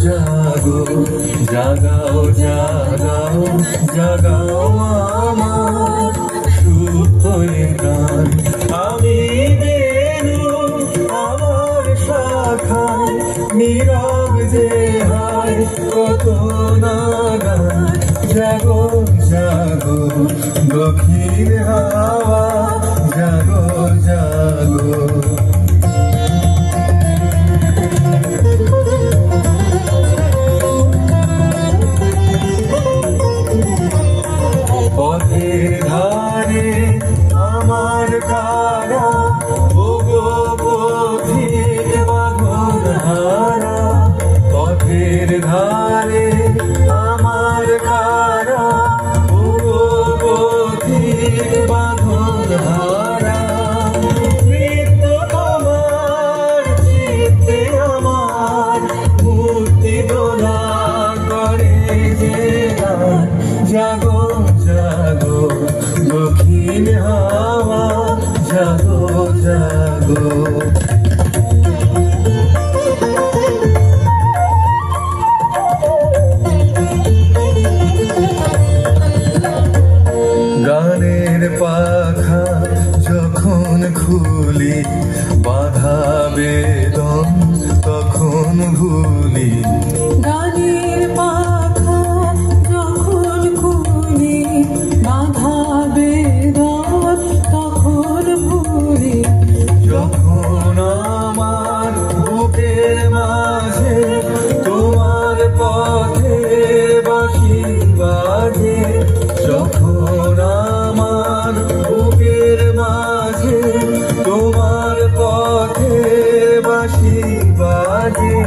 জাগো জাগাও জাগাও জাগাও আমার সুপ্তয়ের গান। আমি বেনু আমার শাখায় নীরব যে হায় কত না গান। জাগো জাগো দক্ষিণ হাওয়া জাগো জাগো। পথের ধারে আমার কারা ওগো পথিক বাঁধন হারা। পথের ধারে আমার কারা ওগো পথিক বাঁধন হারা। মৃত্যু তোমার চিত্তে আমার মূর্তি দোলা করে যে গান। জাগো জাগো দক্ষিণ হাওয়া জাগো জাগো। গানের পাখা যখন খুলি বাধা বেদন তখন ভুলি। গানের পাখা যখন খুলি বাধা বেদন তখন ভুলি। যখন আমার বুকের মাঝে তোমার পথে বাঁশি বাজে। যখন আমার বুকের মাঝে তোমার পথে বাঁশি বাজে।